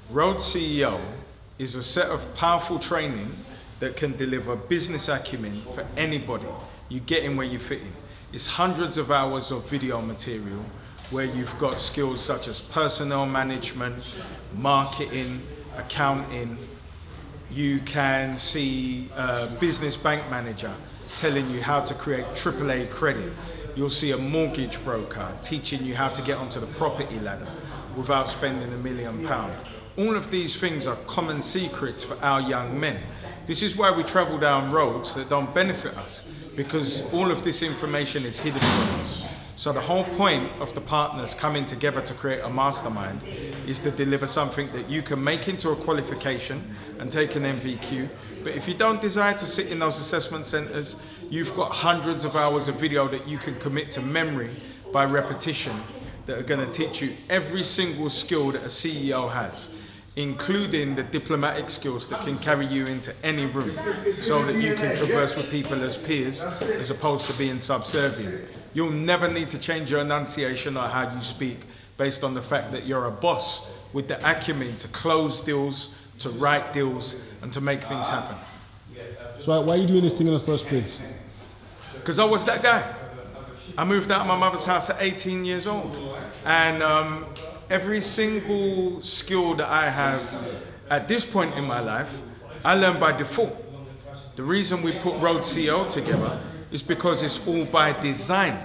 Road CEO is a set of powerful training that can deliver business acumen for anybody. You get in where you fit in. It's hundreds of hours of video material where you've got skills such as personnel management, marketing, accounting. You can see a business bank manager telling you how to create AAA credit. You'll see a mortgage broker teaching you how to get onto the property ladder without spending £1 million. All of these things are common secrets for our young men. This is why we travel down roads that don't benefit us, because all of this information is hidden from us. So the whole point of the partners coming together to create a mastermind is to deliver something that you can make into a qualification and take an MVQ. But if you don't desire to sit in those assessment centers, you've got hundreds of hours of video that you can commit to memory by repetition that are going to teach you every single skill that a CEO has, including the diplomatic skills that can carry you into any room so that you can converse with people as peers as opposed to being subservient. You'll never need to change your enunciation or how you speak based on the fact that you're a boss with the acumen to close deals, to write deals, and to make things happen. So why are you doing this thing in the first place? Because I was that guy. I moved out of my mother's house at 18 years old. And every single skill that I have at this point in my life, I learned by default. The reason we put Road CEO together is because it's all by design.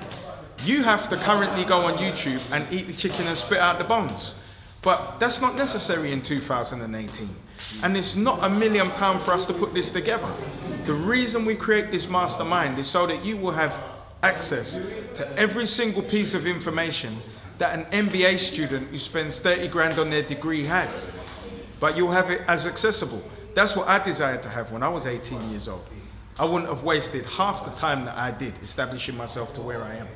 You have to currently go on YouTube and eat the chicken and spit out the bones. But that's not necessary in 2018. And it's not £1 million for us to put this together. The reason we create this mastermind is so that you will have access to every single piece of information that an MBA student who spends 30 grand on their degree has. But you'll have it as accessible. That's what I desired to have when I was 18 years old. I wouldn't have wasted half the time that I did establishing myself to where I am.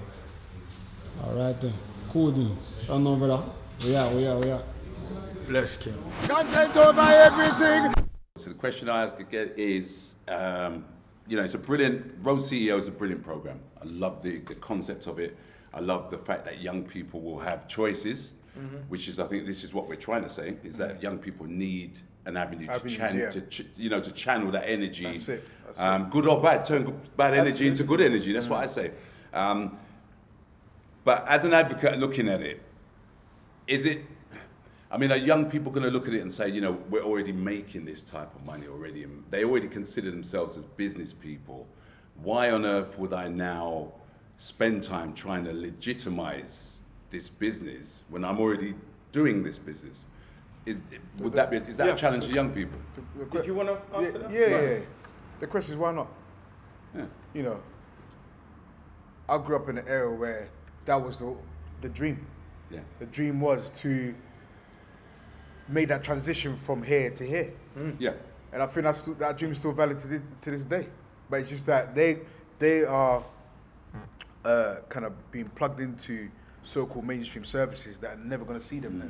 All right then. Cool then. Shut down, brother. We are. Bless King. Content over everything. So the question I ask again is, it's a brilliant, Road CEO is a brilliant program. I love the concept of it. I love the fact that young people will have choices, which is, I think this is what we're trying to say, is that young people need an avenue to channel that energy. That's it. Good or bad, turn bad energy into good energy. That's what I say. But as an advocate looking at it, are young people going to look at it and say, we're already making this type of money already, and they already consider themselves as business people. Why on earth would I now spend time trying to legitimize this business when I'm already doing this business? Is that a challenge to young people? Did you want to answer that? Yeah. The question is why not? Yeah. I grew up in an era where that was the dream. Yeah. The dream was to make that transition from here to here. Yeah. And I think that dream is still valid to this day. But it's just that they are kind of being plugged into so-called mainstream services that are never going to see them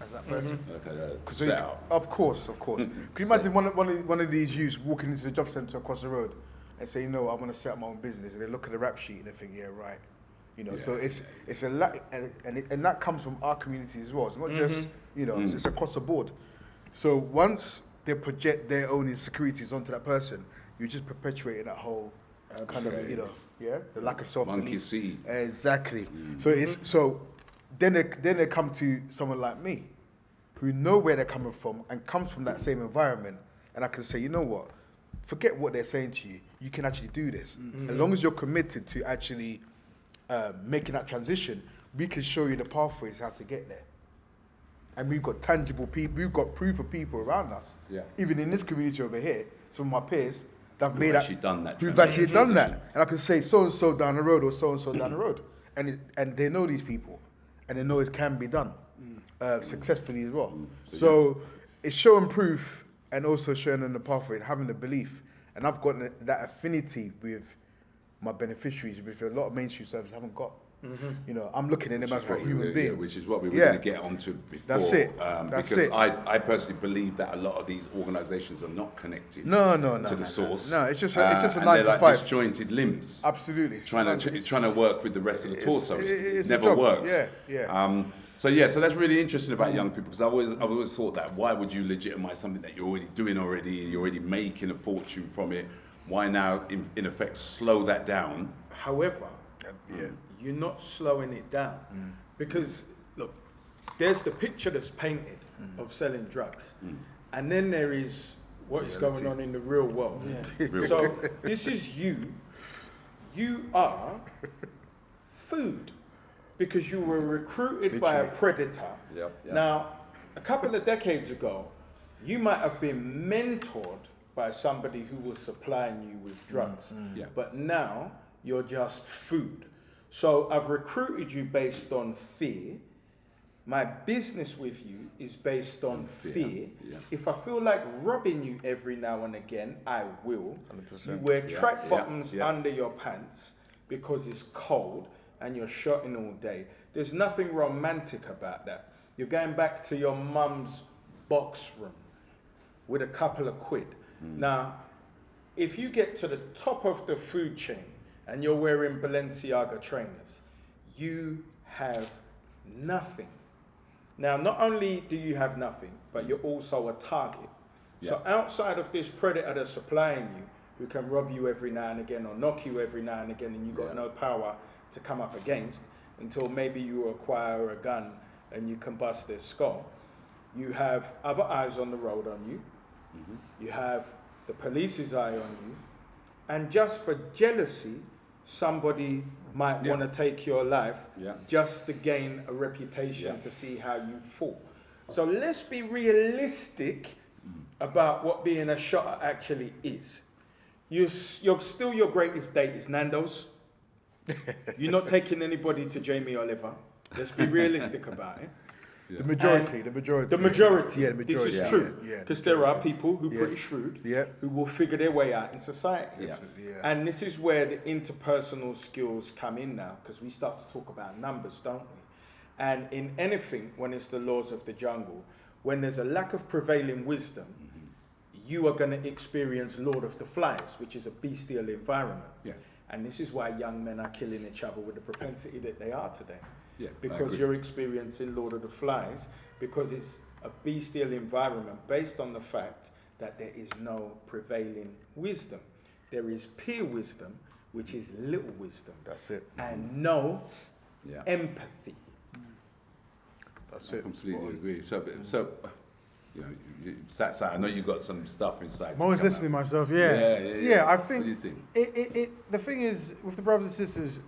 as that person. Okay, of course. Can you imagine one of these youths walking into the job centre across the road and say, I want to set up my own business, and they look at the rap sheet and they think, yeah, right. So it's a lot, and that comes from our community as well. It's not just it's across the board. So once they project their own insecurities onto that person, you're just perpetuating that whole kind of the lack of self-belief. Monkey see. Exactly. So then they come to someone like me, who know where they're coming from and comes from that same environment, and I can say, you know what? Forget what they're saying to you. You can actually do this. As long as you're committed to actually making that transition, we can show you the pathways how to get there. And we've got tangible people, we've got proof of people around us. Yeah. Even in this community over here, some of my peers who've actually done that. Who've actually done that. And I can say so-and-so down the road or so-and-so down the road. And they know these people. And they know it can be done successfully as well. So it's showing proof and also showing them the pathway and having the belief. And I've got that affinity with my beneficiaries, which a lot of mainstream services haven't got. I'm looking at them as a human being. Which is what we were going to get onto before. That's it. Because I personally believe that a lot of these organisations are not connected to the source. No, it's just a 9 to 5. They're like disjointed limbs. Absolutely. Trying to work with the rest of the torso. It never job. works. Yeah. So that's really interesting about young people, because I've always thought that, why would you legitimize something that you're already doing already, and you're already making a fortune from it? Why now, in effect, slow that down? However, you're not slowing it down, because look, there's the picture that's painted of selling drugs, and then there is what is going on in the real world. So this is you. You are food, because you were recruited by a predator. Now, a couple of decades ago, you might have been mentored by somebody who was supplying you with drugs, but now you're just food. So I've recruited you based on fear. My business with you is based on fear. If I feel like robbing you every now and again, I will. 100%. You wear track bottoms under your pants because it's cold and you're shotting all day. There's nothing romantic about that. You're going back to your mum's box room with a couple of quid. Now, if you get to the top of the food chain and you're wearing Balenciaga trainers, you have nothing. Now, not only do you have nothing, but you're also a target. So outside of this predator that's supplying you, who can rob you every now and again or knock you every now and again, and you got no power to come up against until maybe you acquire a gun and you can bust their skull, you have other eyes on the road on you. You have the police's eye on you. And just for jealousy, somebody might want to take your life just to gain a reputation to see how you fall. So let's be realistic about what being a shotter actually is. You're still, your greatest date is Nando's. You're not taking anybody to Jamie Oliver. Let's be realistic about it. The majority. Yeah, the majority. This is true. Because there are people who are pretty shrewd, who will figure their way out in society. And this is where the interpersonal skills come in now, because we start to talk about numbers, don't we? And in anything, when it's the laws of the jungle, when there's a lack of prevailing wisdom, you are going to experience Lord of the Flies, which is a bestial environment. And this is why young men are killing each other with the propensity that they are today. Because you're experiencing Lord of the Flies, because it's a bestial environment based on the fact that there is no prevailing wisdom. There is peer wisdom, which is little wisdom. That's it. And no empathy. That's it. I completely agree. So you know, I know you got some stuff inside. I'm always listening myself. Yeah. I think, what do you think? The thing is, with the brothers and sisters,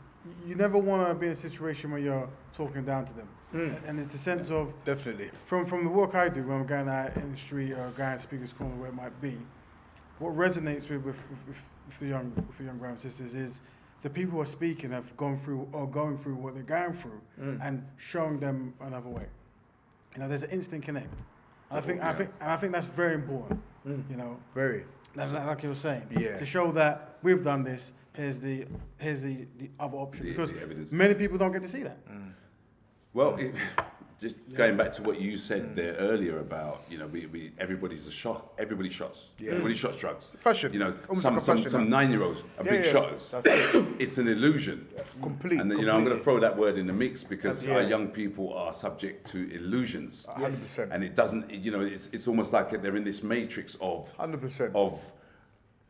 you never want to be in a situation where you're talking down to them. And it's the sense of... Definitely. From the work I do, when I'm going out in the street or going to speaker's corner, where it might be, what resonates with the young brothers and sisters is the people who are speaking have gone through or going through what they're going through and showing them another way. You know, there's an instant connect. I think that's very important. You know, very. Like you were saying, to show that we've done this. Here's the other option, because many people don't get to see that. Well, just going back to what you said there earlier about, you know, everybody shots. Everybody shots drugs. Fashion. You know, almost some 9-years are big shotters. It's an illusion. Complete. And you know, I'm going to throw that word in the mix, because our young people are subject to illusions. 100%. And it doesn't, you know, it's almost like they're in this matrix of 100%. of,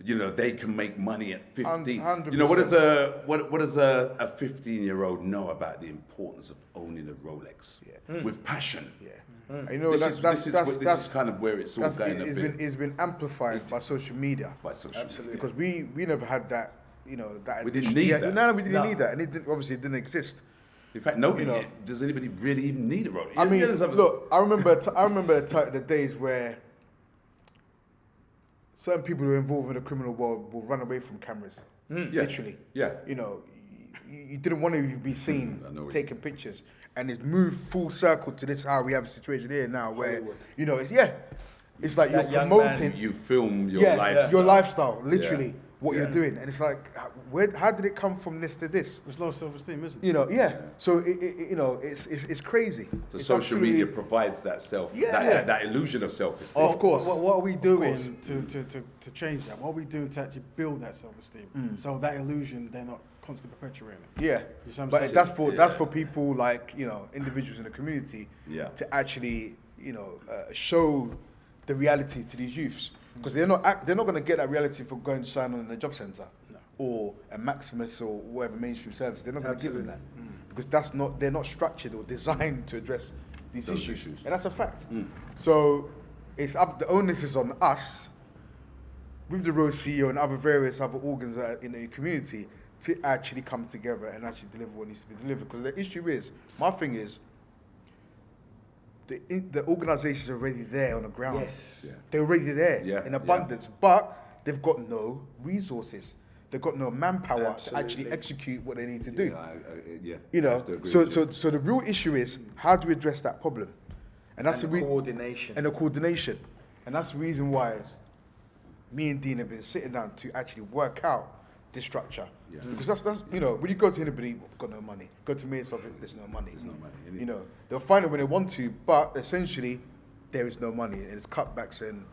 you know, they can make money at 15. 100%. You know, what does a 15-year-old know about the importance of owning a Rolex with passion? You know, this is kind of where it's all going. It's been amplified by social media. Absolutely. Because we never had that. You know, that we didn't need that. No, we didn't need that, and obviously it didn't exist. In fact, nobody. Does anybody really even need a Rolex? I mean, look, I remember the days where certain people who are involved in the criminal world will run away from cameras. Literally. You know, you didn't want to be seen taking pictures. And it's moved full circle to this, how we have a situation here now where, you know, it's like you're promoting. You film your lifestyle. Your lifestyle, literally. what you're doing, and it's like, how did it come from this to this? There's low self-esteem, isn't it? You know, So it's crazy. So It's social absolutely- media provides that that illusion of self-esteem. Of course. What are we doing to change that? What are we doing to actually build that self-esteem? So that illusion, they're not constantly perpetuating it. Yeah, You see what I'm but saying? that's for people like individuals in the community to actually show the reality to these youths, because they're not going to get that reality from going to sign on in a job centre or a Maximus or whatever mainstream service. They're not going to give them that because they're not structured or designed to address these issues, and that's a fact. So it's the onus is on us with the road CEO and various other organs that are in the community to actually come together and actually deliver what needs to be delivered. Because the issue is, my thing is, the organisations are already there on the ground. Yes. Yeah. They're already there Yeah, in abundance, but they've got no resources. They've got no manpower to actually execute what they need to do. I have to agree So with you. so the real issue is, how do we address that problem? And that's And the coordination. And the coordination. And that's the reason why me and Dean have been sitting down to actually work out this structure. Yeah. Because that's when you go to anybody, we've got no money. Go to me and something, there's no money. There's no money. They'll find it when they want to, but essentially there is no money. It's cutbacks and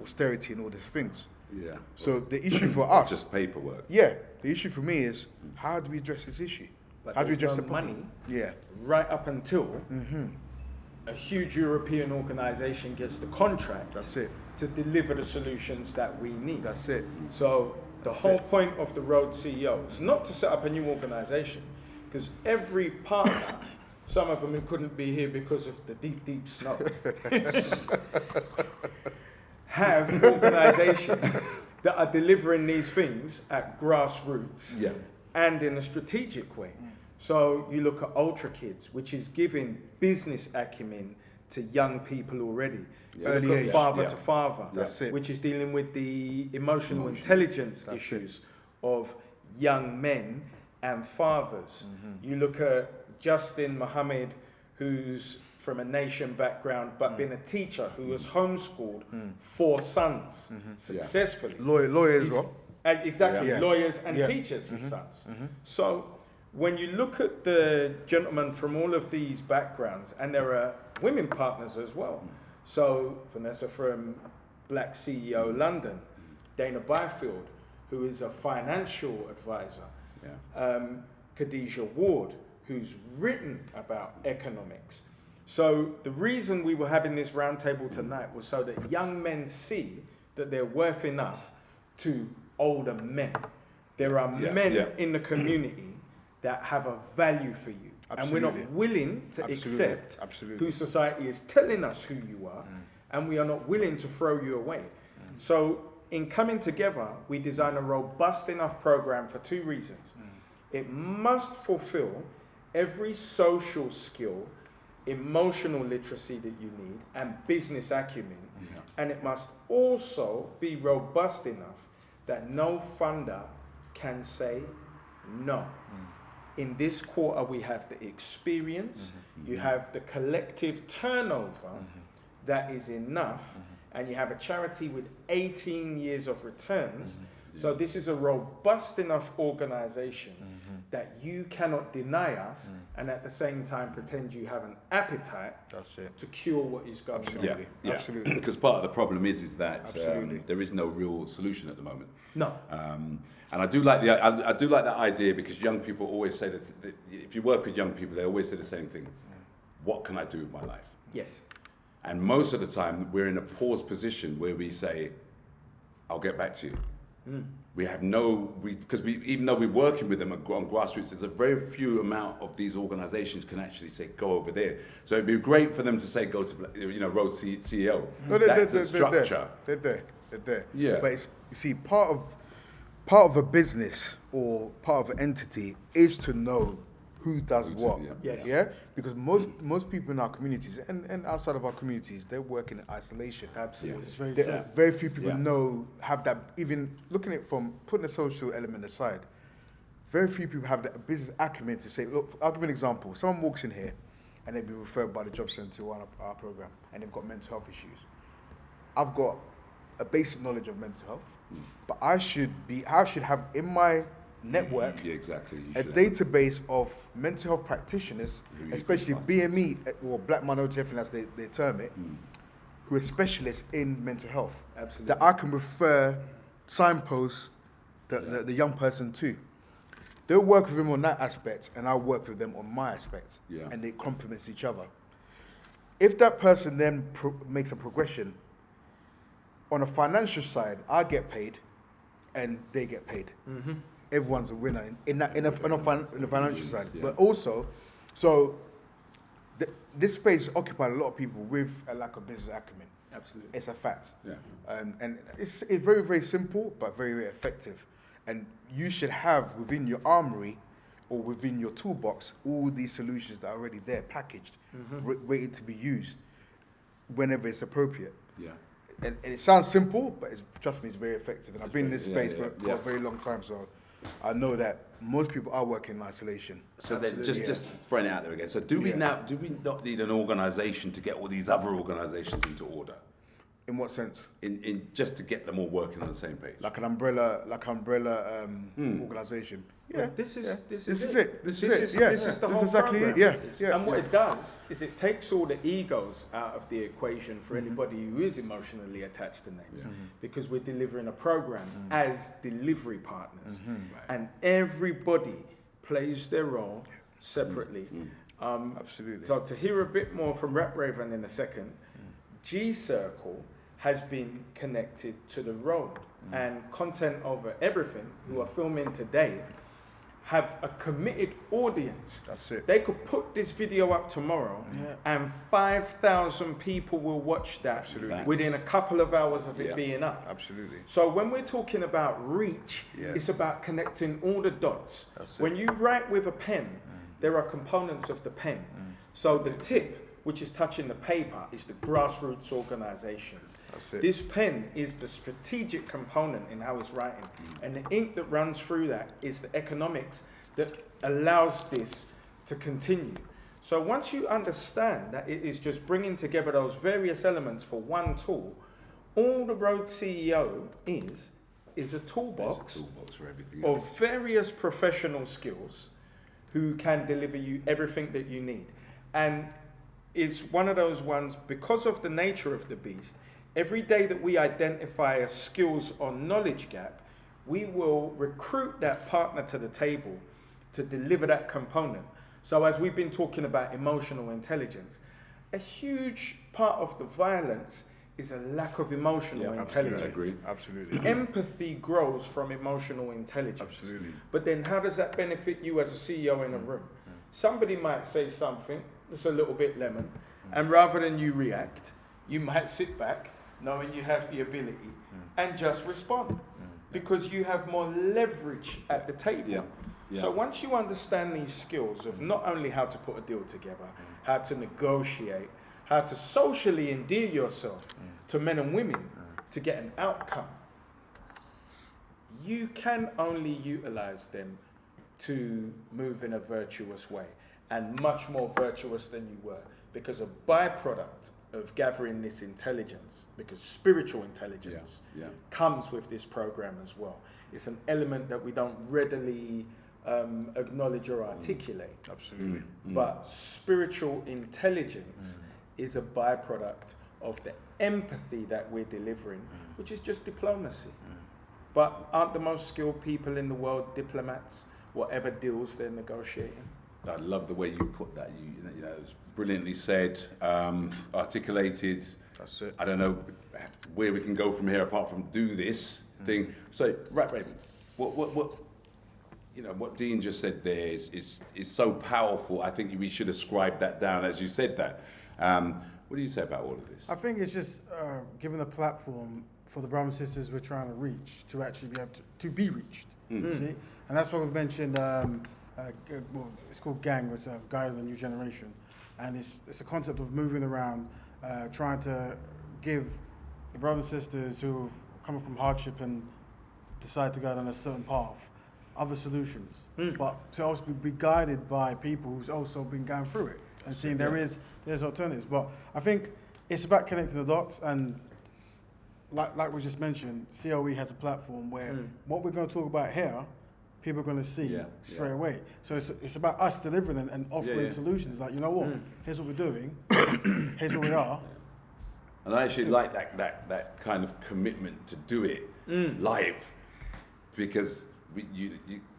austerity and all these things. Yeah. So the issue for us, Just paperwork. the issue for me is, how do we address this issue? But How do we there's address no the problem? money Yeah. right up until a huge European organisation gets the contract That's it. to deliver the solutions that we need. That's it. So the That's whole it. point of the road CEO is not to set up a new organisation, because every partner, some of them who couldn't be here because of the deep snow, have organisations that are delivering these things at grassroots and in a strategic way. So you look at Ultra Kids, which is giving business acumen to young people already. You Early look age. at Father to Father, That's it. which is dealing with the emotional intelligence That's issues of young men and fathers. You look at Justin Mohammed, who's from a nation background, but been a teacher who has homeschooled 4 sons successfully. Lawyer as He's- well. Exactly, Yeah. lawyers and Yeah. teachers, his sons. So when you look at the gentlemen from all of these backgrounds, and there are women partners as well. So Vanessa from Black CEO London, Dana Byfield, who is a financial advisor, Khadijah Ward, who's written about economics. So the reason we were having this roundtable tonight was so that young men see that they're worth enough to older men. There are men in the community that have a value for you. And we're not willing to accept who society is telling us who you are, and we are not willing to throw you away. So in coming together, we design a robust enough program for 2 reasons. It must fulfill every social skill, emotional literacy that you need, and business acumen. And it must also be robust enough that no funder can say no. In this quarter, we have the experience, you have the collective turnover that is enough, and you have a charity with 18 years of returns. So this is a robust enough organization that you cannot deny us and at the same time pretend you have an appetite to cure what is going on. Absolutely. Because part of the problem is that Absolutely. there is no real solution at the moment. No. And I do like that idea, because young people always say that if you work with young people, they always say the same thing: what can I do with my life? Yes. And most of the time, we're in a paused position where we say, "I'll get back to you." We have because even though we're working with them on grassroots, there's a very few amount of these organisations can actually say, "Go over there." So it'd be great for them to say, "Go to Road CEO." No, That's a structure. They're there. Yeah. But it's, you see, part of a business or part of an entity is to know who does what. Yes. Yeah? Because most people in our communities and outside of our communities, they work in isolation. Absolutely. It's very There- true. Very few people have that, even looking at it from putting the social element aside, very few people have that business acumen to say, look, I'll give you an example. Someone walks in here and they've been referred by the job centre to our program and they've got mental health issues. I've got a basic knowledge of mental health, but I should have in my network Yeah, exactly. You a should have. database of mental health practitioners, Who you can especially trust. BME or Black Minority Health, as they term it, who are specialists in mental health. Absolutely. That I can refer, signpost the young person to. They'll work with them on that aspect, and I'll work with them on my aspect, Yeah. and it complements each other. If that person then makes a progression, on a financial side, I get paid, and they get paid. Everyone's a winner in the financial side. Yeah. But also, so this space occupied a lot of people with a lack of business acumen. Absolutely. It's a fact. Yeah. And it's very, very simple, but very, very effective. And you should have within your armory or within your toolbox all these solutions that are already there, packaged, ready to be used whenever it's appropriate. Yeah. And it sounds simple, but trust me, it's very effective. And I've been in this Yeah, space yeah, for yeah. a very long time, so I know that most people are working in isolation. So then, Absolutely. just throwing it out there again. So do we Yeah. not need an organisation to get all these other organisations into order? In what sense? In just to get them all working on the same page. Like an umbrella organization. Yeah. This is it. This is it. This Yeah. is the This whole is exactly program. it. Yeah. Yeah. And what it does is it takes all the egos out of the equation for anybody who is emotionally attached to names, because we're delivering a program as delivery partners, and everybody plays their role separately. Absolutely. So to hear a bit more from Rap Raven in a second, G Circle has been connected to the road, and Content Over Everything, who are filming today, have a committed audience. That's it. They could put this video up tomorrow, and 5,000 people will watch that Absolutely. within a couple of hours of it Yeah. being up. Absolutely. So when we're talking about reach, Yeah. it's about connecting all the dots. That's it. When you write with a pen, there are components of the pen. So the tip, which is touching the paper, is the grassroots organizations. That's it. This pen is the strategic component in how it's writing. And the ink that runs through that is the economics that allows this to continue. So once you understand that it is just bringing together those various elements for one tool, all the Road CEO is a There's a toolbox toolbox for everything else. of various professional skills who can deliver you everything that you need. And it's one of those ones, because of the nature of the beast, every day that we identify a skills or knowledge gap, we will recruit that partner to the table to deliver that component. So as we've been talking about emotional intelligence, a huge part of the violence is a lack of emotional intelligence. I agree. Absolutely. Empathy grows from emotional intelligence. Absolutely. But then how does that benefit you as a CEO in a room? Somebody might say something that's a little bit lemon, and rather than you react, you might sit back knowing you have the ability and just respond, because you have more leverage at the table. Yeah. Yeah. So once you understand these skills of not only how to put a deal together, how to negotiate, how to socially endear yourself to men and women to get an outcome, you can only utilize them to move in a virtuous way, and much more virtuous than you were, because a byproduct of gathering this intelligence, because spiritual intelligence Yeah. comes with this program as well. It's an element that we don't readily acknowledge or articulate. Absolutely. But spiritual intelligence is a byproduct of the empathy that we're delivering, which is just diplomacy. But aren't the most skilled people in the world diplomats, whatever deals they're negotiating? I love the way you put that. You know, it was brilliantly said, articulated. That's it. I don't know where we can go from here apart from do this thing. So, right, Raven, what what Dean just said there is so powerful. I think we should ascribe that down as you said that. What do you say about all of this? I think it's just giving a platform for the brothers and sisters we're trying to reach to actually be able to be reached. See, and that's why we've mentioned. Well, it's called Gang, which is a guide of the new generation, and it's a concept of moving around, trying to give the brothers and sisters who've come from hardship and decide to go down a certain path other solutions, but to also be guided by people who's also been going through it and seeing there's alternatives. But I think it's about connecting the dots, and like we just mentioned, COE has a platform where what we're going to talk about here, people are going to see straight away. So it's about us delivering and offering solutions. Like, you know what? Here's what we're doing. Here's what we are. And I actually like that kind of commitment to do it live, because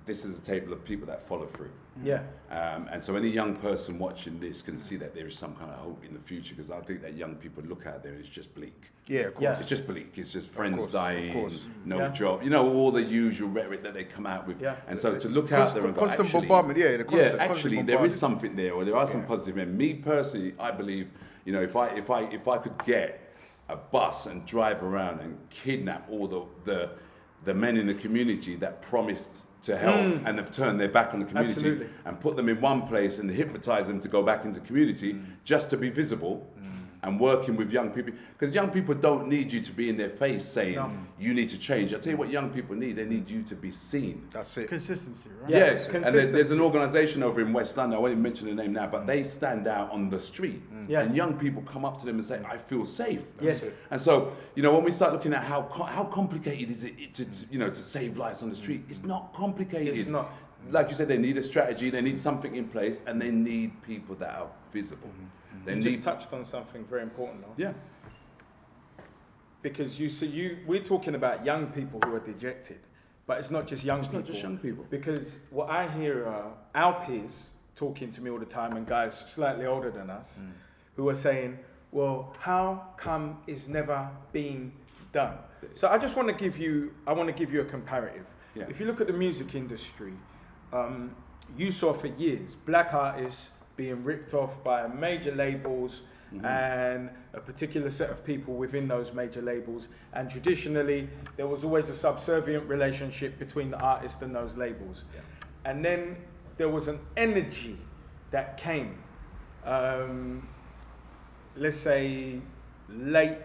this is a table of people that follow through. Yeah. And so any young person watching this can see that there is some kind of hope in the future, because I think that young people look out there and it's just bleak. Yeah, of course. Yeah. It's just bleak. It's just friends course, dying, of course. no job. You know, all the usual rhetoric that they come out with. Yeah. And so to look out there and go, constant actually, bombardment, the constant actually, there bombardment. is something there, or there are some positive. And me personally, I believe, you know, if I could get a bus and drive around and kidnap all the men in the community that promised to help and have turned their back on the community, Absolutely. and put them in one place and hypnotize them to go back into community just to be visible, and working with young people, because young people don't need you to be in their face saying you need to change. I'll tell you what young people need. They need you to be seen. That's it. Consistency, right? Yeah. Yes, and Consistency. there's an organisation over in West London, I won't even mention the name now, but they stand out on the street. Yeah. And young people come up to them and say, I feel safe. Yes. And so, you know, when we start looking at how complicated is it to save lives on the street, it's not complicated. It's not. Like you said, they need a strategy, they need something in place, and they need people that are visible. They You need, just touched on something very important, though. yeah. Because we're talking about young people who are dejected, but it's not just young people. Not just young people. Because what I hear are our peers talking to me all the time, and guys slightly older than us, who are saying, well, how come it's never been done? So I just want to give you a comparative. Yeah. If you look at the music industry, you saw for years black artists being ripped off by major labels and a particular set of people within those major labels, and traditionally there was always a subservient relationship between the artist and those labels. And then there was an energy that came, let's say very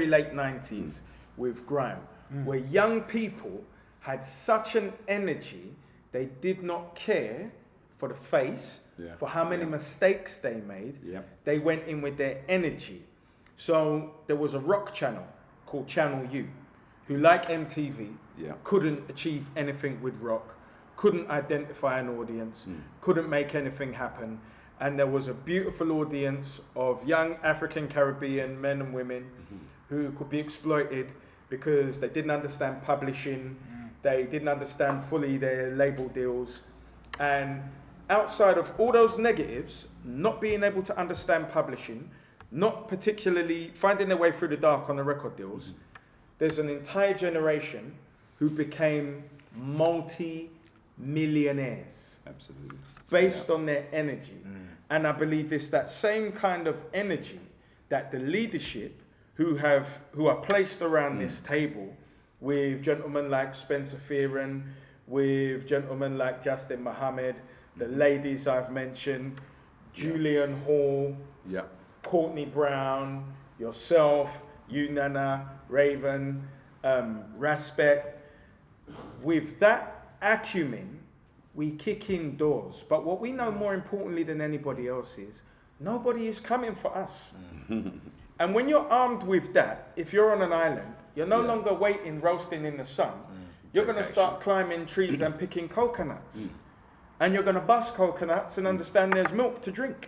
late 90s with grime, where young people had such an energy, they did not care for the face, for how many mistakes they made. They went in with their energy. So there was a rock channel called Channel U, who, like MTV, couldn't achieve anything with rock, couldn't identify an audience, couldn't make anything happen. And there was a beautiful audience of young African Caribbean men and women who could be exploited because they didn't understand publishing, they didn't understand fully their label deals. And outside of all those negatives, not being able to understand publishing, not particularly finding their way through the dark on the record deals, there's an entire generation who became multi-millionaires. Absolutely. Based on their energy. And I believe it's that same kind of energy that the leadership who are placed around this table, with gentlemen like Spencer Fearon, with gentlemen like Justin Muhammad, the ladies I've mentioned, Julian Hall, Courtney Brown, yourself, you Nana, Raven, Raspet. With that acumen, we kick in doors. But what we know more importantly than anybody else is, nobody is coming for us. And when you're armed with that, if you're on an island, you're no longer waiting, roasting in the sun. You're going to start climbing trees and picking coconuts. And you're going to bust coconuts and understand there's milk to drink.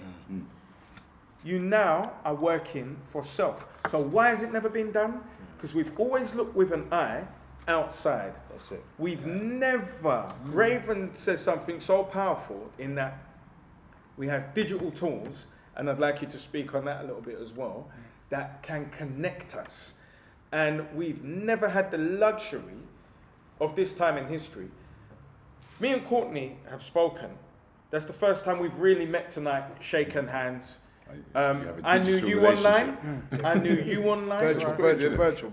You now are working for self. So why has it never been done? Because we've always looked with an eye outside. That's it. We've never, Raven says something so powerful in that we have digital tools, and I'd like you to speak on that a little bit as well, that can connect us. And we've never had the luxury of this time in history. Me and Courtney have spoken. That's the first time we've really met tonight, shaken hands. I knew you online. I knew you online. Virtual.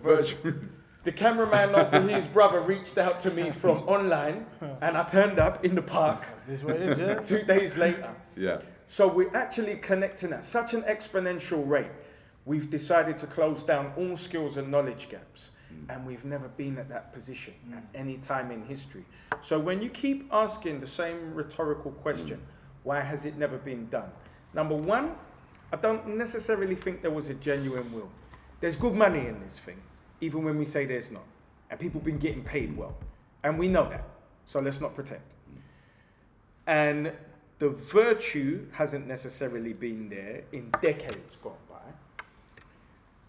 The cameraman over his brother reached out to me from online, and I turned up in the park This way it is, yeah. 2 days later. Yeah. So we're actually connecting at such an exponential rate. We've decided to close down all skills and knowledge gaps, and we've never been at that position at any time in history. So when you keep asking the same rhetorical question, why has it never been done? Number one, I don't necessarily think there was a genuine will. there's good money in this thing, even when we say there's not. And people been getting paid well. And we know that. So let's not pretend. And the virtue hasn't necessarily been there in decades gone by.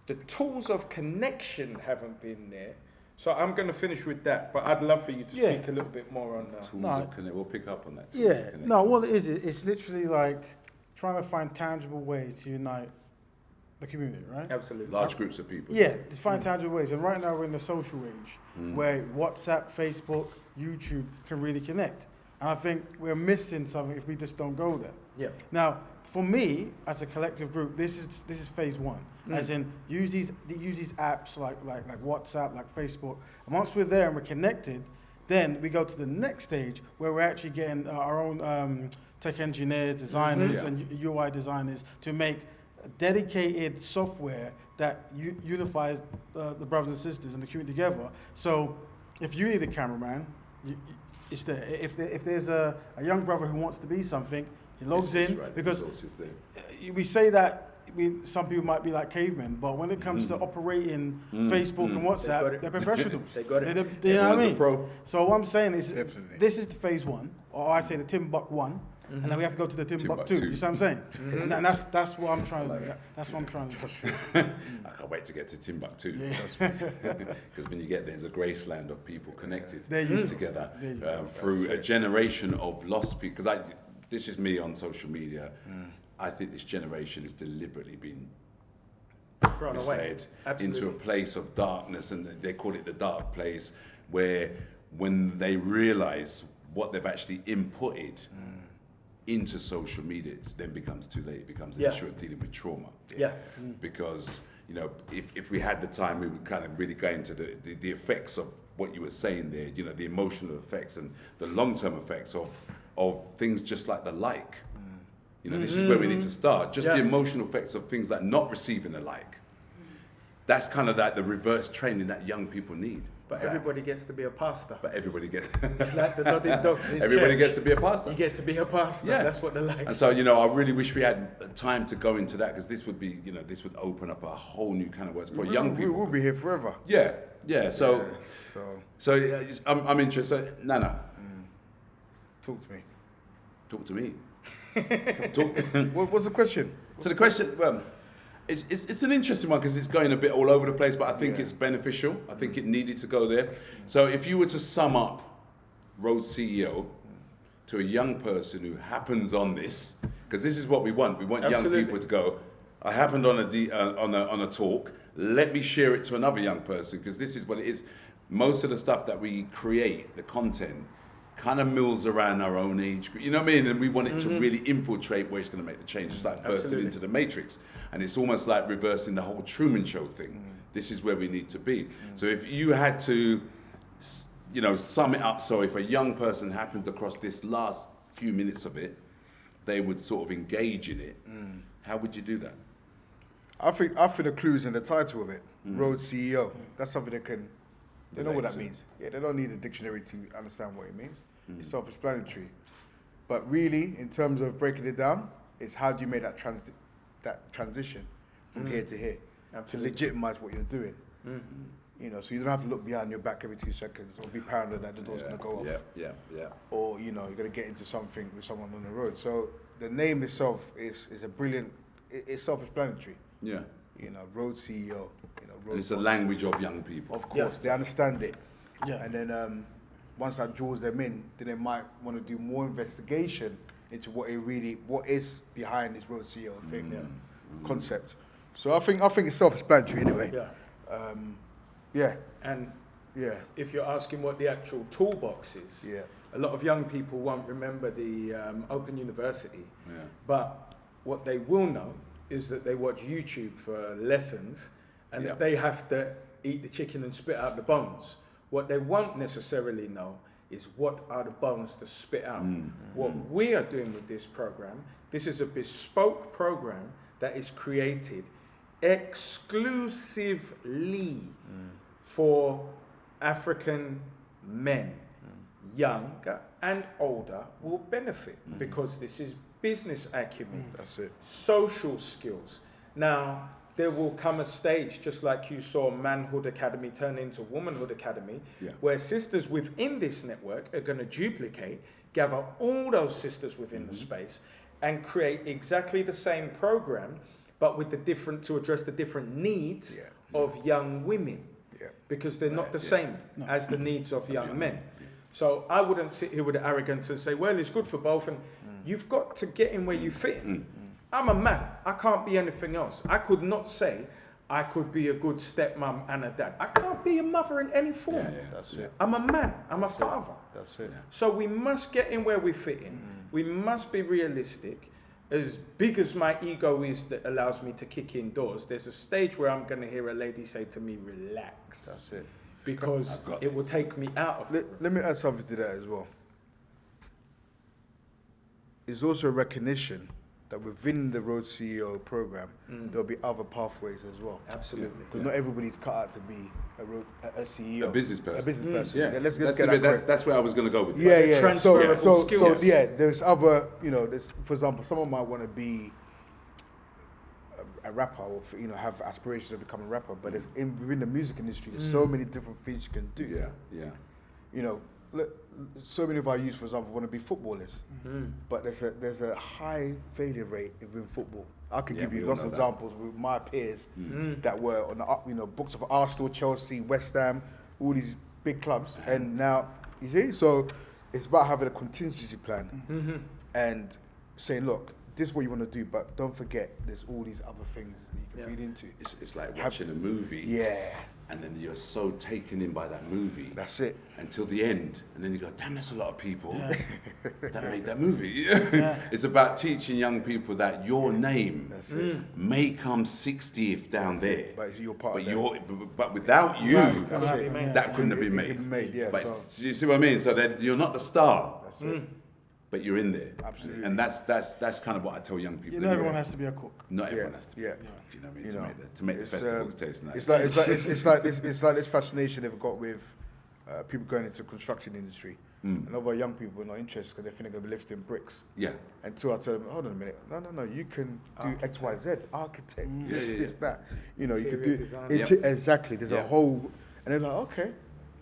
The tools of connection haven't been there. So I'm going to finish with that, but I'd love for you to speak a little bit more on that. Tools of connect. We'll pick up on that. Yeah, no, what it is, it's literally like trying to find tangible ways to unite the community, right? Absolutely. Large groups of people. Yeah, to find tangible ways. And right now we're in the social age where WhatsApp, Facebook, YouTube can really connect. And I think we're missing something if we just don't go there. Yeah. Now, for me, as a collective group, this is phase one. As in, use these apps like WhatsApp, like Facebook. And once we're there and we're connected, then we go to the next stage where we're actually getting our own tech engineers, designers, and UI designers to make dedicated software that unifies the brothers and sisters and the community together. So, if you need a cameraman, it's there. If there's a young brother who wants to be something, he logs in, right, because there. we say that some people might be like cavemen, but when it comes to operating Facebook and WhatsApp, they're professionals. They got it. You know what I Everyone's a mean? pro. So what I'm saying is, Definitely. this is the phase one, or I say the Timbuk 1, and then we have to go to the Timbuk 2. You see what I'm saying? And that's what I'm trying to do. That's what I'm trying to do. I can't wait to get to Timbuktu. Because when you get there, there's a graceland of people connected together through a generation of lost people. Because this is me on social media. I think this generation has deliberately been misled into a place of darkness, and they call it the dark place, where when they realize what they've actually inputted into social media, it then becomes too late. It becomes an issue of dealing with trauma. Yeah. Because, you know, if we had the time, we would kind of really go into the effects of what you were saying there, you know, the emotional effects and the long-term effects of things just like the like. You know, this is where we need to start. Just the emotional effects of things like not receiving a like. That's kind of like the reverse training that young people need. But everybody gets to be a pastor. But everybody gets... It's like the nodding dogs in Everybody church. gets to be a pastor. You get to be a pastor. Yeah. That's what the likes. And so, you know, I really wish we had time to go into that, because this would be, you know, this would open up a whole new kind of words for young people. We'll be here forever. Yeah. So I'm interested. Nana, Talk to me. talk to me. What's the question? So the question, well, it's an interesting one because it's going a bit all over the place, but I think it's beneficial. I think it needed to go there. So if you were to sum up Road CEO to a young person who happens on this, because this is what we want. We want young people to go, I happened on a talk, let me share it to another young person, because this is what it is. Most of the stuff that we create, the content, kind of mills around our own age, you know what I mean? And we want it to really infiltrate where it's going to make the change. It's like bursting into the matrix. And it's almost like reversing the whole Truman Show thing. This is where we need to be. So if you had to, you know, sum it up, so if a young person happened across this last few minutes of it, they would sort of engage in it. How would you do that? I think the clue's in the title of it. Road CEO. That's something they know what that means. Yeah, they don't need a dictionary to understand what it means. It's self-explanatory. But really, in terms of breaking it down, it's how do you make that transition from here to here to legitimize what you're doing. You know, so you don't have to look behind your back every 2 seconds or be paranoid that the door's going to go off. Yeah. Or, you know, you're going to get into something with someone on the road. So the name itself is a brilliant, it's self-explanatory. Yeah. You know, Road CEO, you know, Road And it's a boss. language of young people. Of course, they understand it. Yeah. And then once that draws them in, then they might want to do more investigation into what is behind this Road CEO thing, concept. So I think it's self-explanatory anyway. And if you're asking what the actual toolbox is, a lot of young people won't remember the Open University, but what they will know is that they watch YouTube for lessons and that they have to eat the chicken and spit out the bones. What they won't necessarily know is what are the bones to spit out. What we are doing with this program, this is a bespoke program that is created exclusively for African men, younger and older, will benefit because this is business acumen, That's it. social skills. Now, there will come a stage, just like you saw Manhood Academy turn into Womanhood Academy, where sisters within this network are going to duplicate, gather all those sisters within the space, and create exactly the same program, but with the different, to address the different needs of young women, because they're not the same as the needs of young men. So I wouldn't sit here with arrogance and say, well, it's good for both, and you've got to get in where you fit in. I'm a man. I can't be anything else. I could not say I could be a good stepmom and a dad. I can't be a mother in any form. That's it. I'm a man. I'm a father. That's it. So we must get in where we fit in. We must be realistic. As big as my ego is that allows me to kick in doors, there's a stage where I'm going to hear a lady say to me, relax. That's it. Because it will take me out of it. Let me add something to that as well. It's also a recognition that within the Road CEO program, there'll be other pathways as well. Absolutely. Because not everybody's cut out to be a CEO. A business person. A business person. Yeah. Let's that's, get that correct. that's where I was going to go with Yeah, that. yeah. Transferable So skills. yeah, there's other, there's, for example, someone might want to be a rapper or, have aspirations to become a rapper, but within the music industry, there's so many different things you can do. Yeah. So many of our youth, for example, want to be footballers, but there's a high failure rate within football. I could give you lots of examples with my peers that were on the books of Arsenal, Chelsea, West Ham, all these big clubs, and now you see. So it's about having a contingency plan and saying, look, this is what you want to do, but don't forget there's all these other things that you can feed into. It's like watching a movie. Yeah. And then you're so taken in by that movie. That's it. Until the end. And then you go, damn, that's a lot of people that made that movie. It's about teaching young people that your name may come 60th down there. But you're part but of that. But without you, that couldn't have been It couldn't made. be made, But you see what I mean? So then you're not the star. That's it. But you're in there. Absolutely. And that's kind of what I tell young people. Everyone has to be a cook. Not everyone has to be. Yeah. You know what I mean? To make the festivals taste nice. It's like this fascination they've got with people going into the construction industry. And a lot of our young people are not interested because they think they're going to be lifting bricks. Yeah. Until I tell them, hold on a minute, no, you can do X, Y, Z, architect, this, that. You can do exactly. There's a whole, and they're like, okay,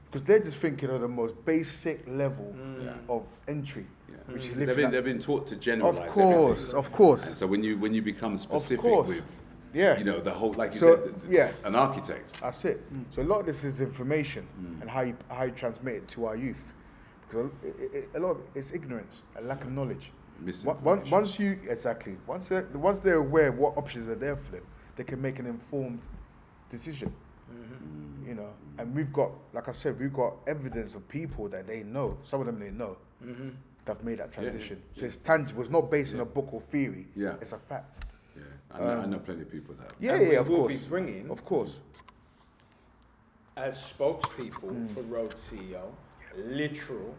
because they're just thinking of the most basic level of entry. Which is they've been taught to generalize. Of course. And so when you become specific with, the whole, like you said, an architect. That's it. So a lot of this is information and how you transmit it to our youth, because a lot of it's ignorance and lack of knowledge. Once they're aware of what options are there for them, they can make an informed decision. And we've got, like I said, we've got evidence of people that they know. Some of them they know. That have made that transition. So it's tangible. It's not based on a book or theory. It's a fact. I know plenty of people that. Of course. Be bringing, of course, as spokespeople for Road CEO, literal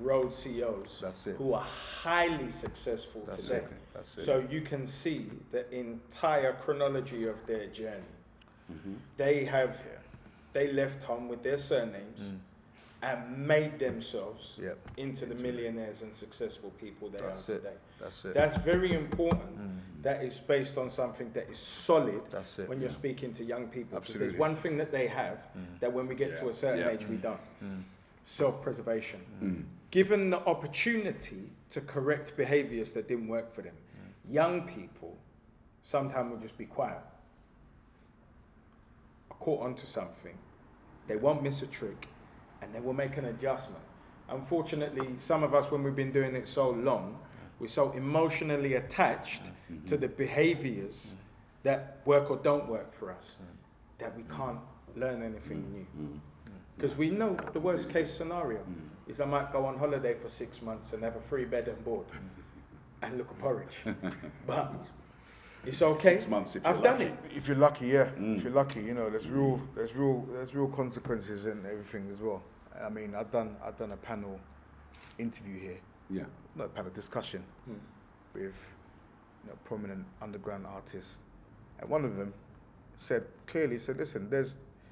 Road CEOs who are highly successful today. That's it. So you can see the entire chronology of their journey. They left home with their surnames. And made themselves into the millionaires and successful people they are today. That's it. That's very important. That is based on something that is solid when you're speaking to young people. Because there's one thing that they have that when we get to a certain age we don't. Self-preservation. Given the opportunity to correct behaviors that didn't work for them, young people sometimes will just be quiet. Caught onto something. They won't miss a trick. And they will make an adjustment. Unfortunately, some of us, when we've been doing it so long, we're so emotionally attached to the behaviors that work or don't work for us that we can't learn anything new. Because we know the worst case scenario is I might go on holiday for 6 months and have a free bed and board and look at porridge. But it's okay. 6 months if I've you're done lucky. it. If you're lucky, if you're lucky, there's real consequences and everything as well. I mean, I've done a panel interview here. Yeah. Not a panel discussion with prominent underground artists, and one of them clearly said, listen,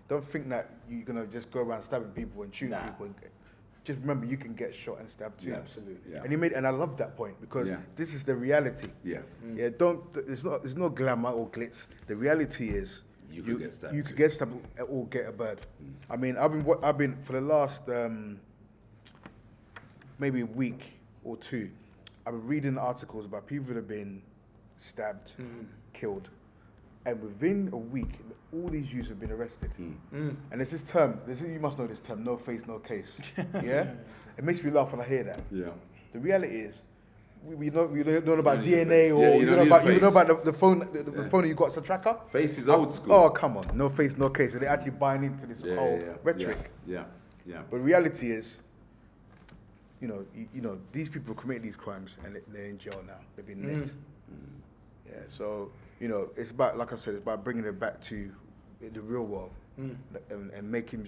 don't think that you're gonna just go around stabbing people and shooting people. just remember you can get shot and stabbed too. Absolutely. Yeah. And I love that point because Yeah. this is the reality. Yeah. Yeah, there's no glamour or glitz. The reality is You could get stabbed You too. could get stabbed or get a bird. I mean, I've been for the last maybe a week or two. I've been reading articles about people that have been stabbed, killed, and within a week, all these youths have been arrested. And there's this term. You must know this term: no face, no case. Yeah, it makes me laugh when I hear that. Yeah. The reality is, we know about You don't need a DNA face. or Yeah, you you know don't about need a the phone. The phone you got as a tracker. Face is old school. Oh come on, no face, no case. And they're actually buying into this whole rhetoric. Yeah. But reality is, you know, these people commit these crimes and they're in jail now. They've been nicked. Yeah. So you know, it's about, like I said, it's about bringing it back to the real world and making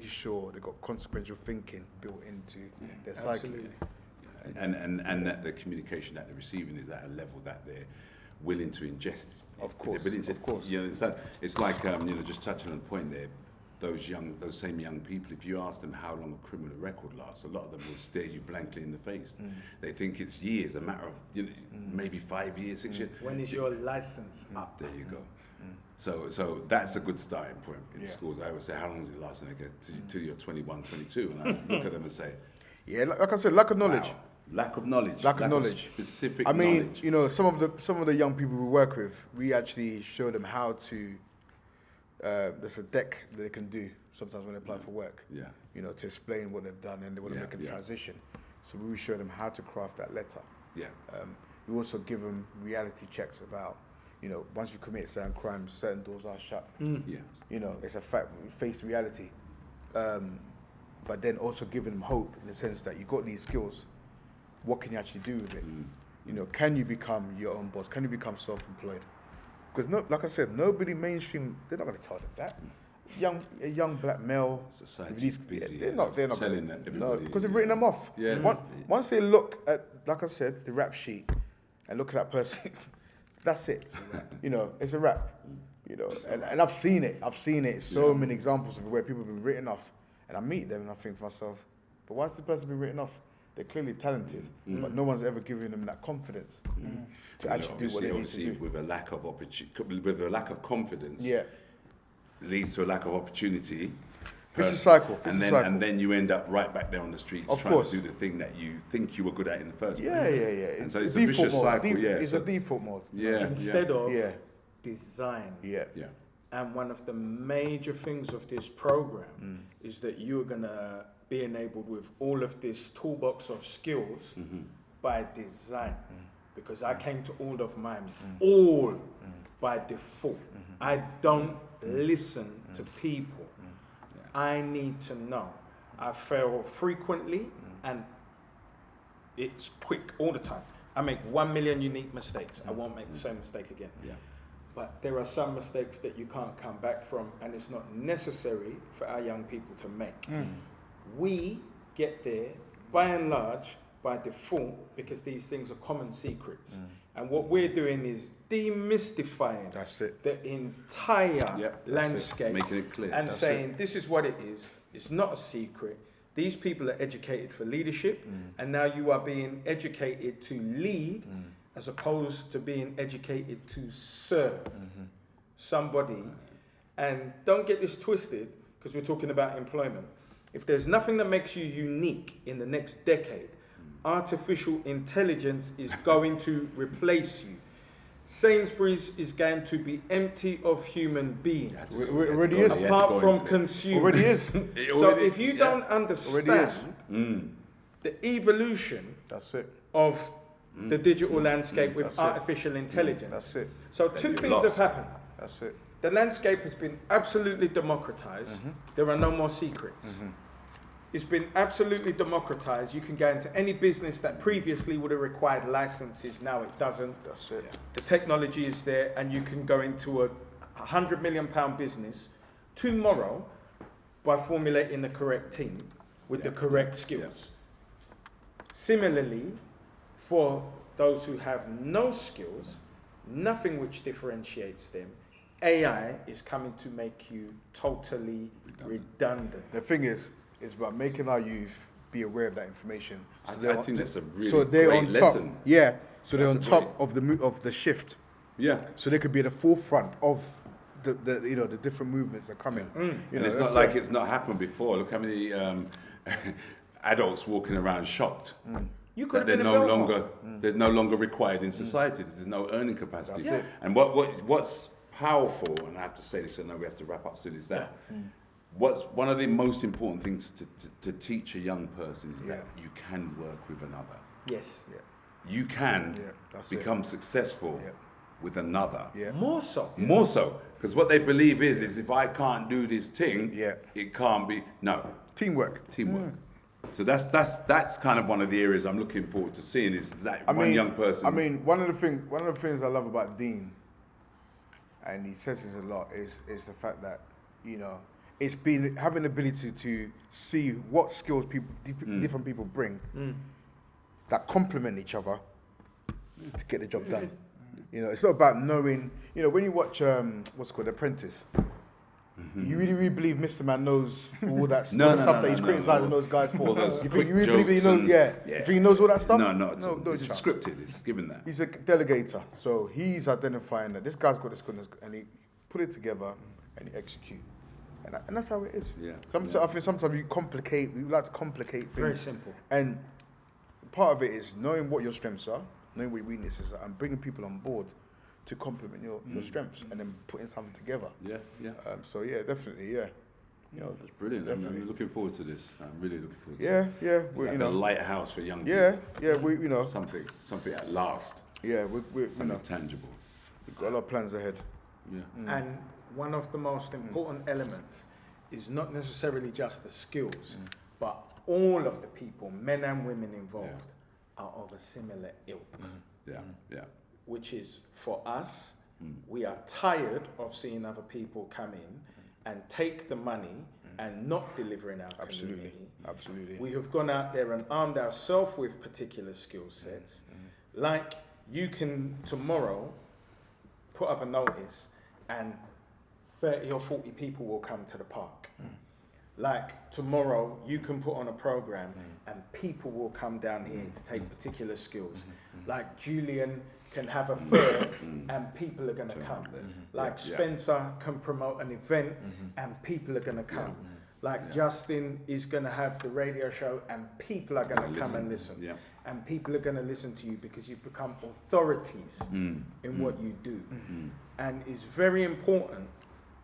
sure they've got consequential thinking built into their psyche. Absolutely. And that the communication that they're receiving is at a level that they're willing to ingest. Of course, They're willing to, of course. You know, it's like just touching on the point there. Those same young people, if you ask them how long a criminal record lasts, a lot of them will stare you blankly in the face. They think it's years, a matter of maybe 5 years, 6 years. When is your license up? There you go. So that's a good starting point in schools. I always say, how long does it last? And I get till you're 21, 22, and I look at them and say, Yeah, like I said, lack of knowledge. wow, lack of knowledge. Lack of knowledge. Specific I mean, knowledge. you know, some of the young people we work with, we actually show them how to. There's a deck that they can do sometimes when they apply for work. Yeah. You know, to explain what they've done and they want to make a transition. So we show them how to craft that letter. Yeah. We also give them reality checks about, you know, once you commit certain crimes, certain doors are shut. Yeah. You know, it's a fact. We face reality. But then also giving them hope in the sense that you got these skills. What can you actually do with it? You know, can you become your own boss? Can you become self-employed? Because like I said, nobody mainstream. They're not going to tell them that. A young black male. Society's busy. They're not telling gonna, that everybody. because they've written them off. Yeah. Once they look at, like I said, the rap sheet, and look at that person, that's it. You know, it's a rap. You know, and I've seen it. So many examples of where people have been written off, and I meet them and I think to myself, but why's the person been written off? They're clearly talented, but no one's ever given them that confidence to actually do what they need to do. With a lack of with a lack of confidence, Yeah, leads to a lack of opportunity. vicious cycle. And then you end up right back there on the streets Of trying course. to do the thing that you think you were good at in the first Yeah. place. And so it's a default vicious mode. cycle. It's a default mode. Instead of Yeah. design. Yeah. Yeah. And one of the major things of this program is that you're going to be enabled with all of this toolbox of skills by design. Because I came to all of mine, all by default. I don't listen to people. I need to know. I fail frequently and it's quick all the time. I make 1 million unique mistakes. I won't make the same mistake again. Yeah. But there are some mistakes that you can't come back from, and it's not necessary for our young people to make. We get there, by and large, by default, because these things are common secrets. And what we're doing is demystifying That's it. the entire That's it. landscape Making it clear. and That's saying, this is what it is. It's not a secret. These people are educated for leadership, and now you are being educated to lead as opposed to being educated to serve somebody. And don't get this twisted, because we're talking about employment. If there's nothing that makes you unique in the next decade, artificial intelligence is going to replace you. Sainsbury's is going to be empty of human beings, It already is. apart from consumers. Already is. So if you don't understand the evolution That's it. of the digital landscape with That's it. artificial intelligence. That's it. So two you've things lost. have happened. That's it. The landscape has been absolutely democratized. There are no more secrets. It's been absolutely democratized. You can go into any business that previously would have required licenses. Now it doesn't. That's it. The technology is there, and you can go into a £100 million business tomorrow by formulating the correct team with the correct skills. Similarly, for those who have no skills, nothing which differentiates them, AI is coming to make you totally redundant. The thing is, is about making our youth be aware of that information. I they're think that's a really so they're great on top. lesson. Yeah. So they're on That's a top of the shift. Yeah. So they could be at the forefront of the the different movements that are coming. You And know, it's not like it's not happened before. Look how many adults walking around shocked. You could That have they're been no a bellhop. longer they're no longer required in society. There's no earning capacity. That's it. And what's powerful, and I have to say this, I know we have to wrap up soon, is that what's one of the most important things to teach a young person is that you can work with another. Yes. You can that's become successful with another. Yeah. More so. More so, because what they believe is if I can't do this thing, it can't be. No, Teamwork. So that's kind of one of the areas I'm looking forward to seeing is that young person. I mean, one of the things I love about Dean, and he says this a lot, is the fact that, you know, it's been having the ability to see what skills different people bring that complement each other to get the job done. You know, it's not about knowing. You know, when you watch what's it called, Apprentice, you really believe Mr. Man knows all that stuff that he's criticizing those guys for. You think you really believe he knows? You think he knows all that stuff? No, it's chance. scripted. It's given that. He's a delegator, so he's identifying that this guy's got this goodness, and he put it together and he execute, and that's how it is. Yeah. I think sometimes we like to complicate things. Very simple. And part of it is knowing what your strengths are, knowing what your weaknesses are, and bringing people on board to complement your strengths, and then putting something together. Yeah. So yeah, definitely, yeah. You know, That's brilliant. definitely. I'm looking forward to this. I'm really looking forward to yeah, it. yeah. Like You know, a lighthouse for young people. yeah. We, you know, Something at last. yeah. We you Something know, tangible. we've got a lot of plans ahead. Yeah. And one of the most important elements is not necessarily just the skills, but all of the people, men and women involved, are of a similar ilk. Yeah. Which is, for us, we are tired of seeing other people come in and take the money and not deliver in our community. Absolutely. We have gone out there and armed ourselves with particular skill sets. Like, you can tomorrow put up a notice and 30 or 40 people will come to the park. Like, tomorrow you can put on a program and people will come down here to take particular skills. Like, Julian can have a fair and people are going to come. Like, Spencer can promote an event and people are going to come. Like, Justin is going to have the radio show and people are going to come and listen. And people are going to listen to you because you've become authorities in what you do. And it's very important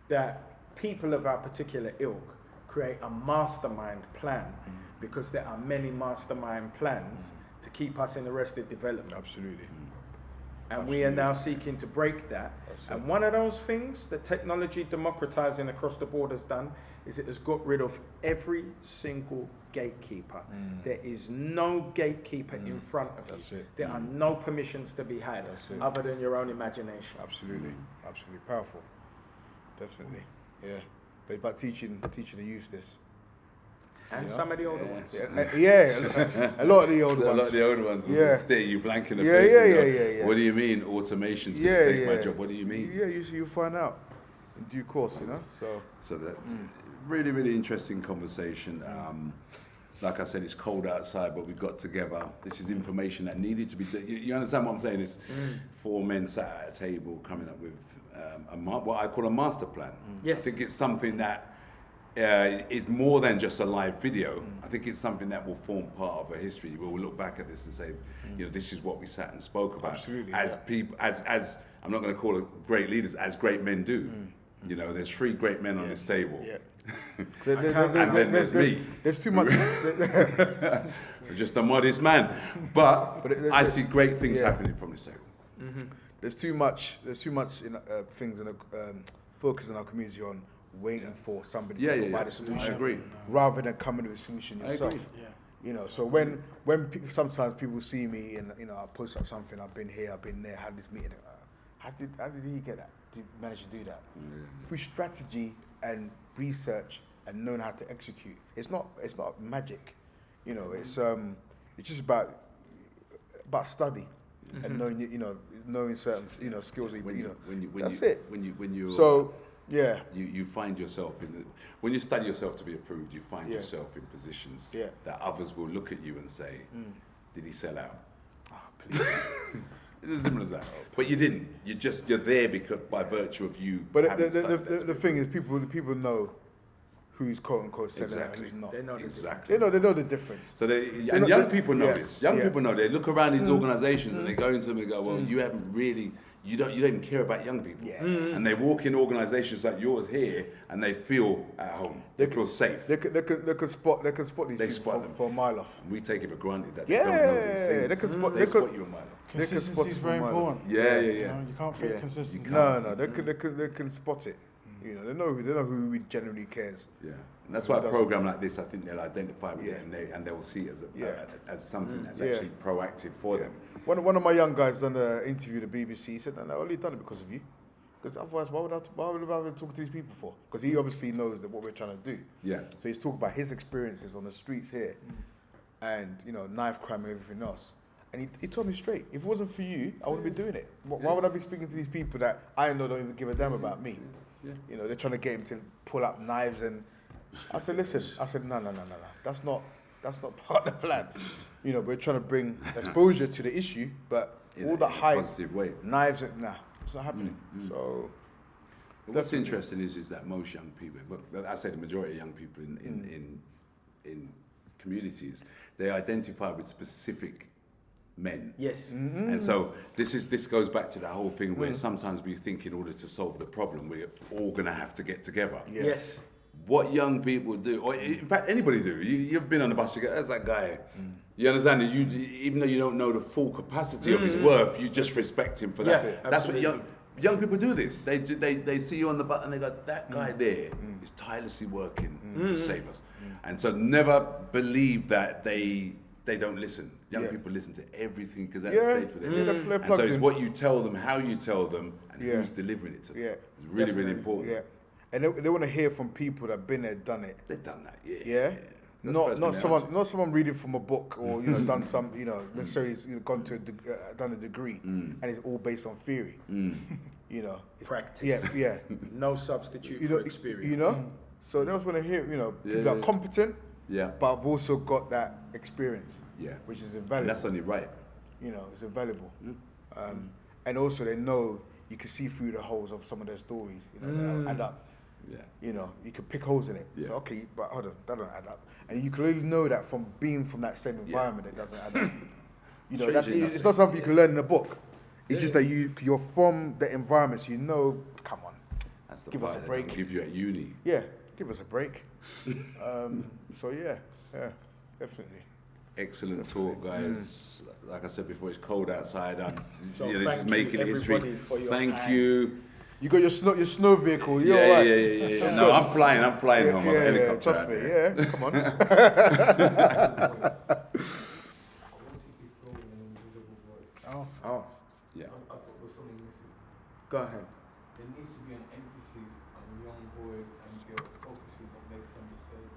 that people of our particular ilk create a mastermind plan, because there are many mastermind plans to keep us in arrested development. Absolutely. And we are now seeking to break that. And one of those things that technology democratizing across the board has done is it has got rid of every single gatekeeper. There is no gatekeeper in front of you. There are no permissions to be had other than your own imagination. Absolutely powerful. Definitely, yeah. But it's about teaching the youth this. And some of the older ones. A lot of the older ones. A lot of the older ones will stare you blank in the Yeah, face. yeah, and go, yeah. What do you mean automation's going to take my job? What do you mean? Yeah, you'll find out in due course, you know. So that's really, really interesting conversation. Like I said, it's cold outside, but we got together. This is information that needed to be. You understand what I'm saying? It's 4 men sat at a table coming up with what I call a master plan. Yes. I think it's something that is more than just a live video. I think it's something that will form part of a history. We'll look back at this and say, you know, this is what we sat and spoke about. Absolutely, as people, as I'm not going to call it great leaders, as great men do. You know, there's 3 great men on this table. Yeah. And then there's me. There's too much. Just a modest man, but I see great things happening from this table. There's too much in things in focus in our community on waiting for somebody to provide a solution. I agree. Rather than coming to a solution yourself. agree. You know, so when sometimes people see me and, you know, I post up something, I've been here, I've been there, had this meeting. How did he get that? Did he manage to do that? Through strategy and research and knowing how to execute. It's not magic. You know, it's just about study and knowing certain skills. That's it. When you Yeah. You find yourself when you study yourself to be approved, you find yourself in positions that others will look at you and say, did he sell out? Oh, please. It's as simple as that. But you didn't. You're there because by virtue of you. But the thing is, people know who's quote unquote selling out and who's not. They know exactly. They know the difference. So young people know this. Young people know. They look around these organisations and they go into them and go, well, you haven't really. You don't even care about young people. Yeah. And they walk in organisations like yours here and they feel at home. They feel safe. They can spot these people for a mile off. We take it for granted that they don't know these things. They can spot. They spot you a mile off. Consistency is very important. Yeah. You can't fake consistency. No, they can spot it. You know, they know who generally cares. Yeah, and that's why a program like this, I think they'll identify with it and they will see it as something that's actually proactive for them. One of my young guys done an interview at the BBC. He said, "No, I only done it because of you. Because otherwise, why would I talk to these people for? Because he obviously knows that what we're trying to do. Yeah. So he's talking about his experiences on the streets here, and knife crime and everything else. And he told me straight, if it wasn't for you, I wouldn't be doing it. Why would I be speaking to these people that I know don't even give a damn about me? Yeah. They're trying to get him to pull up knives, and I said, listen, no. That's not part of the plan. We're trying to bring exposure to the issue, but all the hype, positive way. Knives, it's not happening. So what's interesting is that most young people, but I say the majority of young people in communities, they identify with specific men. Yes. And so this goes back to that whole thing where sometimes we think in order to solve the problem, we're all going to have to get together. Yeah. Yes. What young people do, or in fact anybody do, you've been on the bus, you go, there's that guy. You understand that even though you don't know the full capacity of his worth, you just respect him for that. That's what young people do this. They see you on the bus and they go, that guy there is tirelessly working to save us. And so never believe that they don't listen. Young people listen to everything because that's the stage where they're living. And so it's what you tell them, how you tell them, and who's delivering it to them. Yeah. It's really, really important. Yeah. And they want to hear from people that have been there, done it. They've done that, Yeah. Not someone reading from a book or done some necessarily gone to done a degree and it's all based on theory. It's practice. Yeah. No substitute for experience. So they also want to hear people that are competent. Yeah. But I've also got that experience. Yeah. Which is invaluable. And that's only right. It's invaluable. And also they know you can see through the holes of some of their stories. That add up. Yeah. You can pick holes in it. Yeah. So okay, but hold on, that don't add up. And you can only know that from being from that same environment. It doesn't add up. It's not something you can learn in a book. It's just that you're from the environment, so come on. That's the give us a break. Give you at uni. Yeah, give us a break. So yeah, definitely. Excellent talk, guys. Like I said before, it's cold outside. So this is making history. Thank you. You got your snow vehicle. You're all right. Yeah. No, I'm flying home. I'm a helicopter. Trust me. Yeah, come on. Oh. Yeah. I thought there was something missing. Go ahead. There needs to be an emphasis on young boys and girls focusing what makes them the same.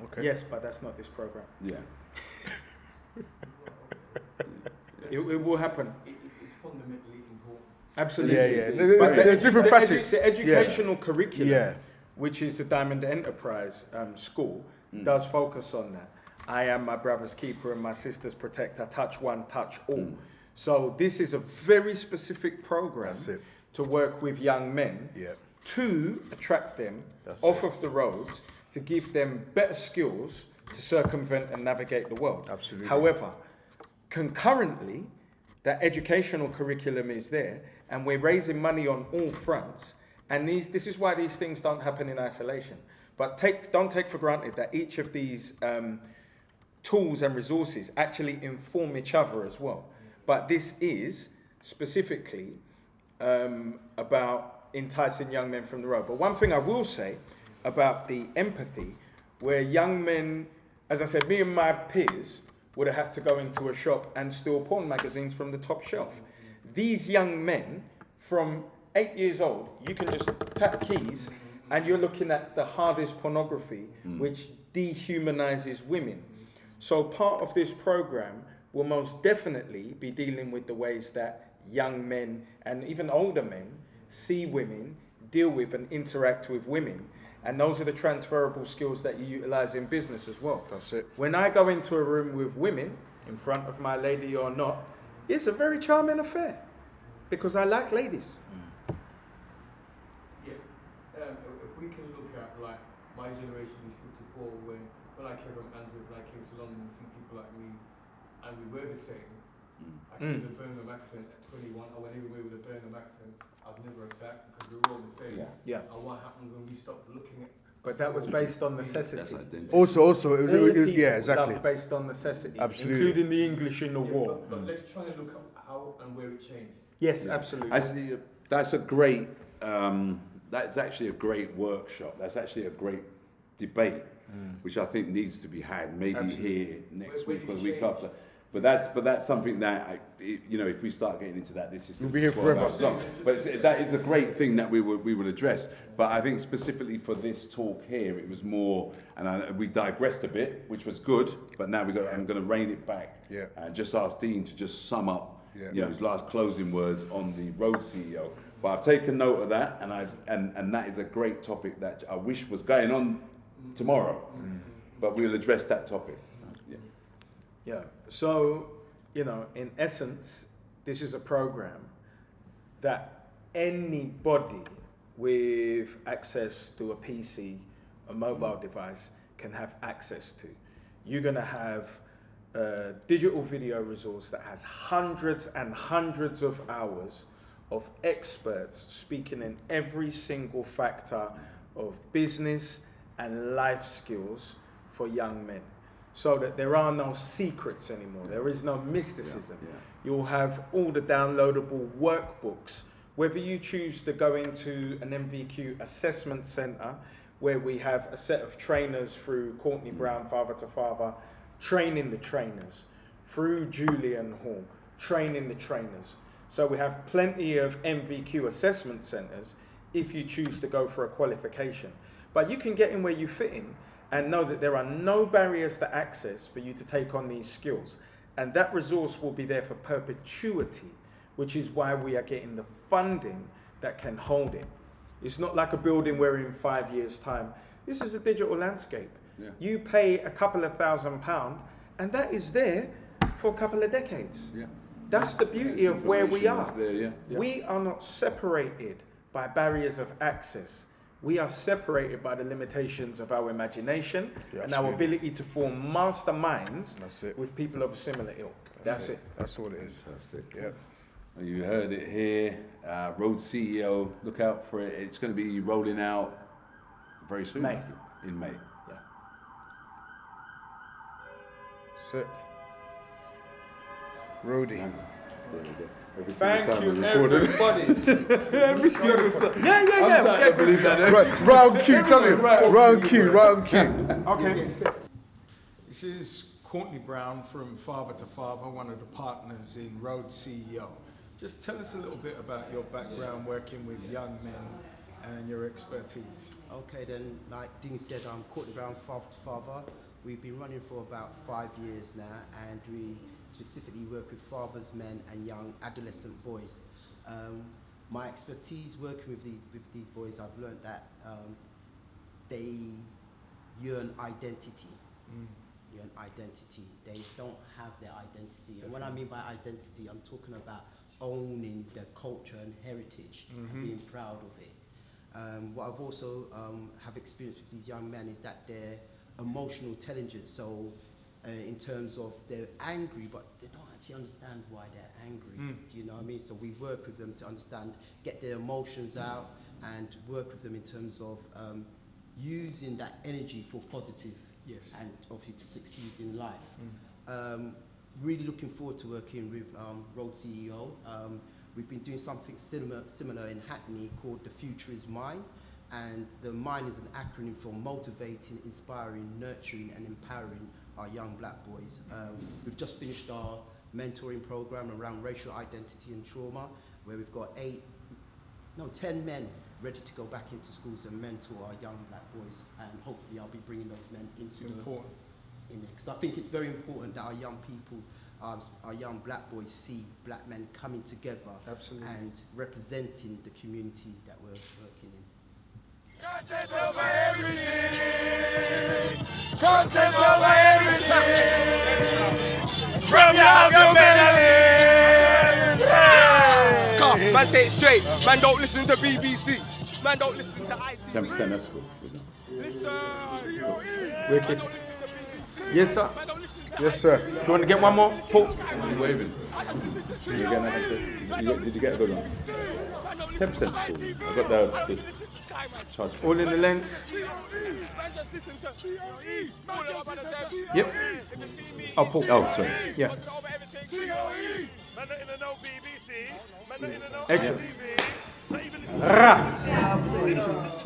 Okay. Yes, but that's not this program. Yeah. It will happen. It's fundamentally important. Absolutely. Yeah. But There's different facets. The educational curriculum, which is the Diamond Enterprise school, does focus on that. I am my brother's keeper and my sister's protector. Touch one, touch all. So this is a very specific program to work with young men to attract them off of the roads, to give them better skills to circumvent and navigate the world. Absolutely. However, concurrently, that educational curriculum is there, and we're raising money on all fronts. And this is why these things don't happen in isolation. But don't take for granted that each of these tools and resources actually inform each other as well. But this is specifically about enticing young men from the road. But one thing I will say about the empathy, where young men, as I said, me and my peers would have had to go into a shop and steal porn magazines from the top shelf. These young men, from 8 years old, you can just tap keys and you're looking at the hardest pornography, which dehumanizes women. So part of this program will most definitely be dealing with the ways that young men and even older men see women, deal with and interact with women. And those are the transferable skills that you utilize in business as well. That's it. When I go into a room with women, in front of my lady or not, it's a very charming affair because I like ladies. Yeah. If we can look at like my generation is 54, when I came from Angeles and I came to London and see people like me, and we were the same. I came with a Birmingham accent at 21. I went everywhere with a Birmingham accent. I was never attacked because we were all the same. Yeah. And what happened when we stopped looking at? But that was based on necessity. Also, it was yeah, exactly. Love based on necessity, Absolutely. including the English in the war. But let's try and look at how and where it changed. Yes, absolutely. I see, that's a great, that's actually a great workshop. That's actually a great debate, which I think needs to be had maybe here next week or the week after. But that's something that if we start getting into that, this is we'll be here forever. Long. But that is a great thing that we will address. But I think specifically for this talk here, it was more, and we digressed a bit, which was good. But now I'm going to rein it back and just ask Dean to just sum up, his last closing words on the road CEO. But I've taken note of that, and that is a great topic that I wish was going on tomorrow. But we'll address that topic. Yeah. So, in essence, this is a program that anybody with access to a PC, a mobile device, can have access to. You're going to have a digital video resource that has hundreds and hundreds of hours of experts speaking in every single factor of business and life skills for young men. So that there are no secrets anymore. There is no mysticism. You'll have all the downloadable workbooks. Whether you choose to go into an MVQ assessment center, where we have a set of trainers through Courtney Brown, Father to Father, training the trainers, through Julian Hall, training the trainers. So we have plenty of MVQ assessment centers if you choose to go for a qualification. But you can get in where you fit in, and know that there are no barriers to access for you to take on these skills. And that resource will be there for perpetuity, which is why we are getting the funding that can hold it. It's not like a building where in 5 years' time, this is a digital landscape. Yeah. You pay a couple of £1,000 and that is there for a couple of decades. Yeah. That's the beauty of where we are. There, We are not separated by barriers of access. We are separated by the limitations of our imagination and our ability to form masterminds with people of a similar ilk. That's it. That's all it is. Fantastic. Yeah. You heard it here. Road CEO, look out for it. It's going to be rolling out very soon. In May. Yeah. Sit. Roadie. There we go. Thank you, everybody. Every single time. Yeah. I'm starting to believe that. Round Q, tell him. Round Q. Okay. This is Courtney Brown from Father to Father, one of the partners in Road CEO. Just tell us a little bit about your background working with young men and your expertise. Okay, then, like Dean said, I'm Courtney Brown, Father to Father. We've been running for about 5 years now, and we specifically work with fathers, men, and young adolescent boys. My expertise working with these boys, I've learned that they yearn identity. Yearn identity. They don't have their identity. And when I mean by identity, I'm talking about owning their culture and heritage, and being proud of it. What I've also have experienced with these young men is that their emotional intelligence. So, in terms of they're angry, but they don't actually understand why they're angry. Do you know what I mean? So we work with them to understand, get their emotions out, and work with them in terms of using that energy for positive, and obviously to succeed in life. Really looking forward to working with Road CEO. We've been doing something similar in Hackney called The Future is Mine. And the MINE is an acronym for motivating, inspiring, nurturing, and empowering our young black boys. We've just finished our mentoring program around racial identity and trauma, where we've got 10 men ready to go back into schools and mentor our young black boys. And hopefully I'll be bringing those men into in there. Because I think it's very important that our young people our young black boys see black men coming together Absolutely. and representing the community that we're working in. Content over everything. Content over everything. From your melody. Come, man, say it straight. Man, don't listen to BBC. Man, don't listen to IT. 10%, that's cool. Listen. Wicked. Yes, sir. Yes, sir. Do you want to get one more? Paul? You waving? Did you get a good one? 10%'s cool. I got the charge. All in the lens? Yep. Oh, Paul. Oh, sorry. Yeah. Excellent. Ra.